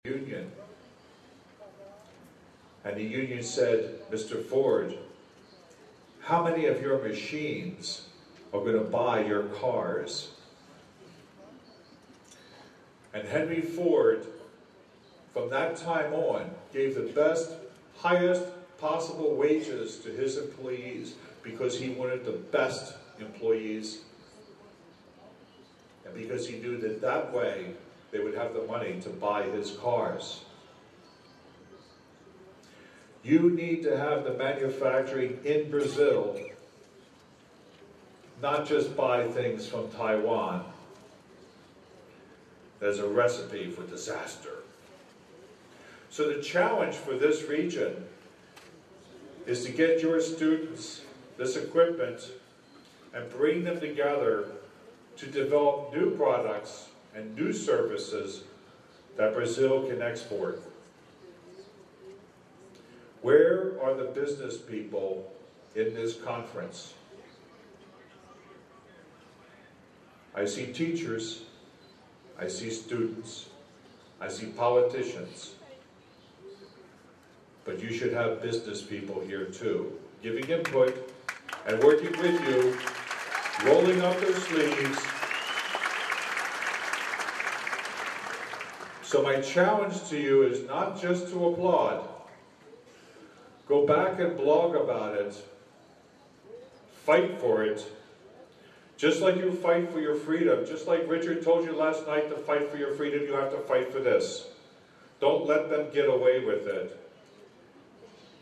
union. And the union said, Mr. Ford, how many of your machines are going to buy your cars? And Henry Ford, from that time on, gave the best, highest possible wages to his employees because he wanted the best employees and because he knew that that way they would have the money to buy his cars. You need to have the manufacturing in Brazil, not just buy things from Taiwan. There's a recipe for disaster. So the challenge for this region is to get your students this equipment and bring them together to develop new products and new services that Brazil can export. Where are the business people in this conference? I see teachers, I see students, I see politicians, but you should have business people here too, giving input and working with you, rolling up their sleeves. So my challenge to you is not just to applaud. Go back and blog about it. Fight for it. Just like you fight for your freedom, just like Richard told you last night to fight for your freedom, you have to fight for this. Don't let them get away with it.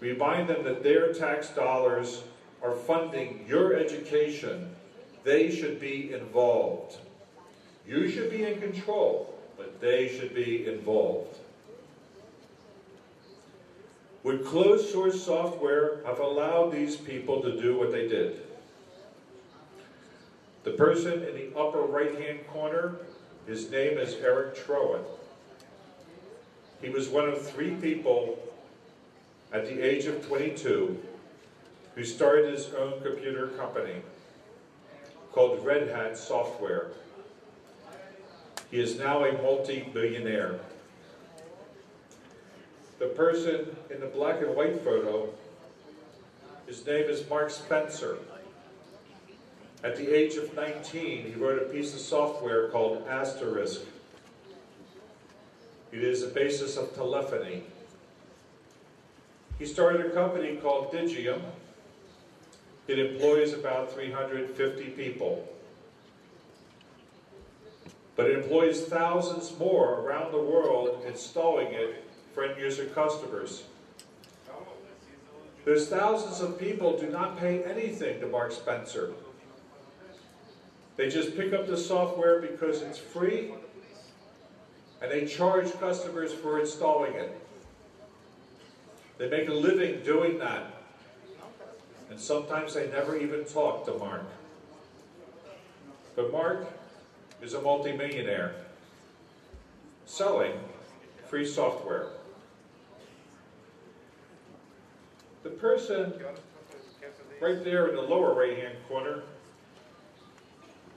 Remind them that their tax dollars are funding your education. They should be involved. You should be in control, but they should be involved. Would closed source software have allowed these people to do what they did? The person in the upper right-hand corner, his name is Eric Trowan. He was one of 3 people at the age of 22 who started his own computer company called Red Hat Software. He is now a multi-millionaire. The person in the black and white photo, his name is Mark Spencer. At the age of 19, he wrote a piece of software called Asterisk. It is the basis of telephony. He started a company called Digium. It employs about 350 people. But it employs thousands more around the world installing it for end user customers. There's thousands of people who do not pay anything to Mark Spencer. They just pick up the software because it's free, and they charge customers for installing it. They make a living doing that. And sometimes they never even talk to Mark. But Mark is a multimillionaire selling free software. The person right there in the lower right-hand corner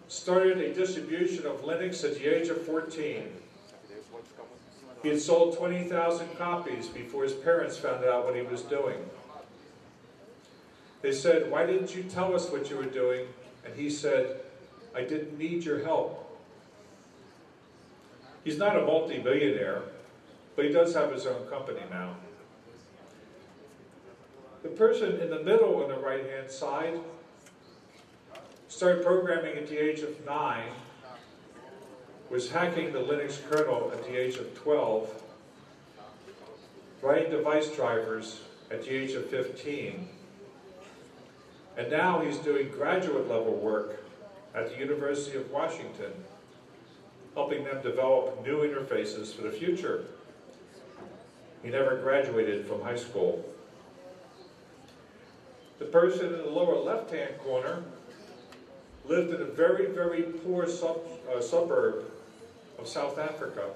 started a distribution of Linux at the age of 14. He had sold 20,000 copies before his parents found out what he was doing. They said, "Why didn't you tell us what you were doing?" And he said, "I didn't need your help." He's not a multi-billionaire, but he does have his own company now. The person in the middle on the right-hand side started programming at the age of 9, was hacking the Linux kernel at the age of 12, writing device drivers at the age of 15, and now he's doing graduate level work at the University of Washington, helping them develop new interfaces for the future. He never graduated from high school. The person in the lower left-hand corner lived in a very, very poor suburb of South Africa,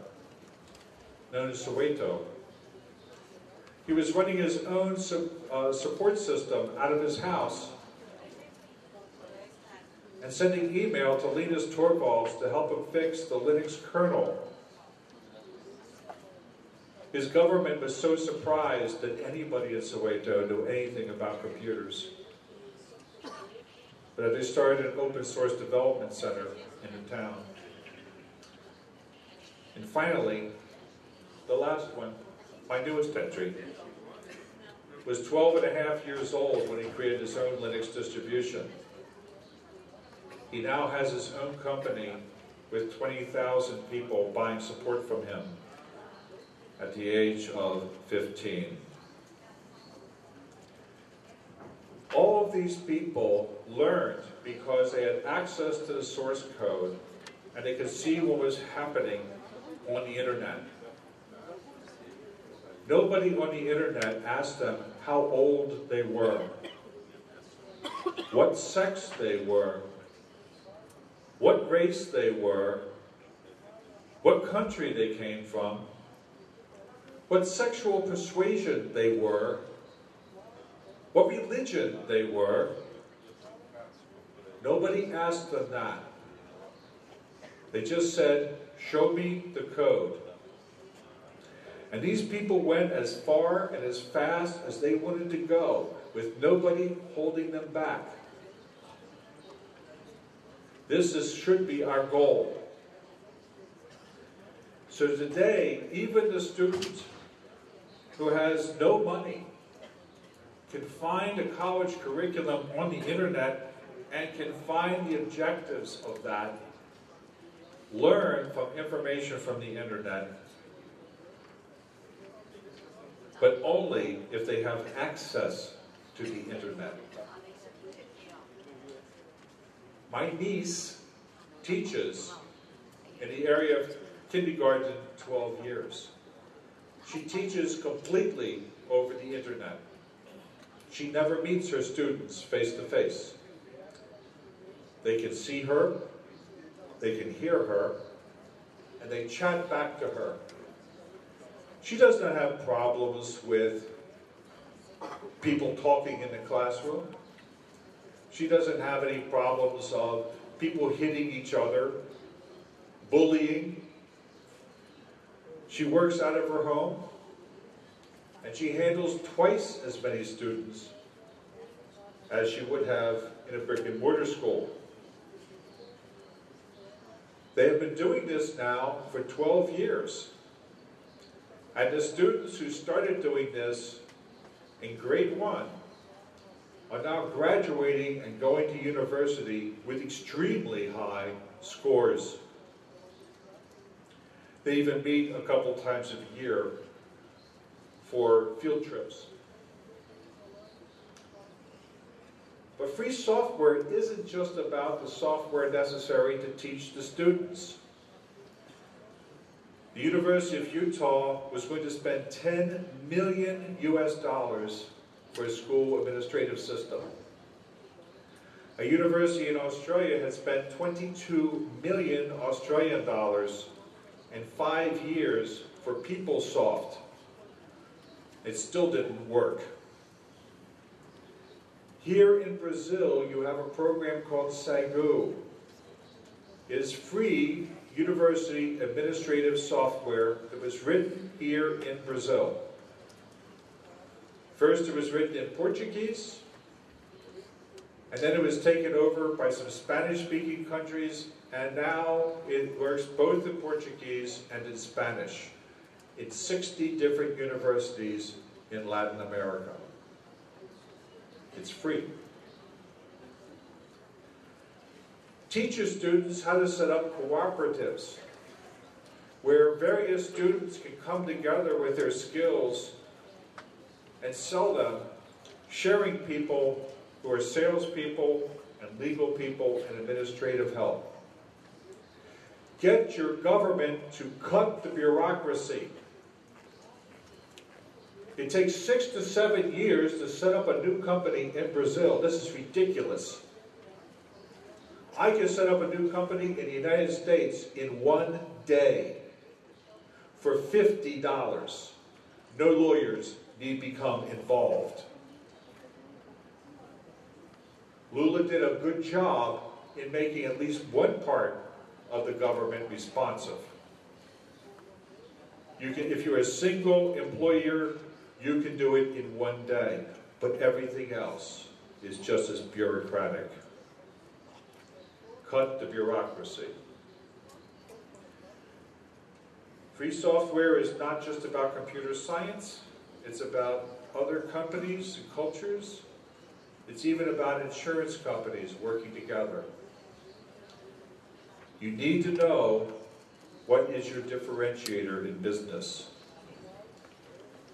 known as Soweto. He was running his own support system out of his house and sending email to Linus Torvalds to help him fix the Linux kernel. His government was so surprised that anybody in Soweto knew anything about computers. But they started an open source development center in the town. And finally, the last one, my newest entry, was 12 and a half years old when he created his own Linux distribution. He now has his own company with 20,000 people buying support from him at the age of 15. All of these people learned because they had access to the source code and they could see what was happening on the internet. Nobody on the internet asked them how old they were, what sex they were, what race they were, what country they came from, what sexual persuasion they were, what religion they were. Nobody asked them that. They just said, "Show me the code." And these people went as far and as fast as they wanted to go, with nobody holding them back. Should be our goal. So today, even the student who has no money can find a college curriculum on the internet and can find the objectives of that, learn from information from the internet, but only if they have access to the internet. My niece teaches in the area of kindergarten 12 years. She teaches completely over the internet. She never meets her students face to face. They can see her, they can hear her, and they chat back to her. She does not have problems with people talking in the classroom. She doesn't have any problems of people hitting each other, bullying. She works out of her home, and she handles twice as many students as she would have in a brick and mortar school. They have been doing this now for 12 years. And the students who started doing this in grade 1 are now graduating and going to university with extremely high scores. They even meet a couple times a year for field trips. But free software isn't just about the software necessary to teach the students. The University of Utah was going to spend $10 million for a school administrative system. A university in Australia had spent 22 million Australian dollars in 5 years for PeopleSoft. It still didn't work. Here in Brazil, you have a program called SAGU. It is free university administrative software that was written here in Brazil. First it was written in Portuguese, and then it was taken over by some Spanish-speaking countries, and now it works both in Portuguese and in Spanish. It's 60 different universities in Latin America. It's free. Teaches students how to set up cooperatives, where various students can come together with their skills and sell them, sharing people who are salespeople and legal people and administrative help. Get your government to cut the bureaucracy. It takes 6 to 7 years to set up a new company in Brazil. This is ridiculous. I can set up a new company in the United States in 1 day for $50. No lawyers need become involved. Lula did a good job in making at least one part of the government responsive. If you're a single employer, you can do it in one day, but everything else is just as bureaucratic. Cut the bureaucracy. Free software is not just about computer science, it's about other companies and cultures. It's even about insurance companies working together. You need to know what is your differentiator in business.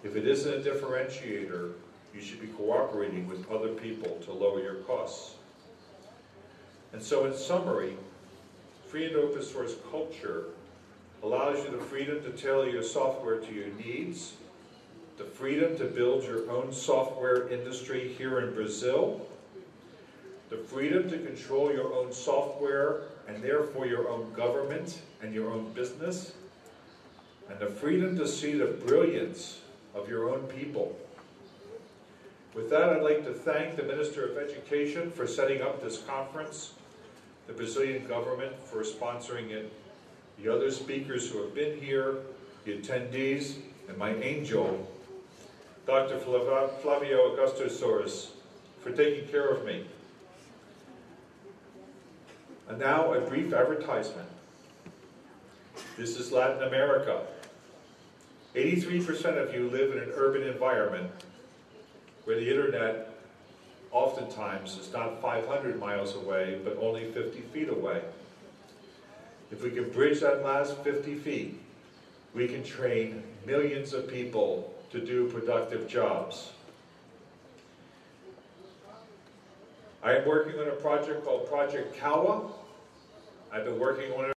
If it isn't a differentiator, you should be cooperating with other people to lower your costs. And so in summary, free and open source culture allows you the freedom to tailor your software to your needs, the freedom to build your own software industry here in Brazil, the freedom to control your own software and therefore your own government and your own business, and the freedom to see the brilliance of your own people. With that, I'd like to thank the Minister of Education for setting up this conference, the Brazilian government for sponsoring it, the other speakers who have been here, the attendees, and my angel, Dr. Flavio Augusto Soares, for taking care of me. And now a brief advertisement. This is Latin America. 83% of you live in an urban environment where the internet oftentimes is not 500 miles away, but only 50 feet away. If we can bridge that last 50 feet, we can train millions of people to do productive jobs. I am working on a project called Project Kawa. I've been working on it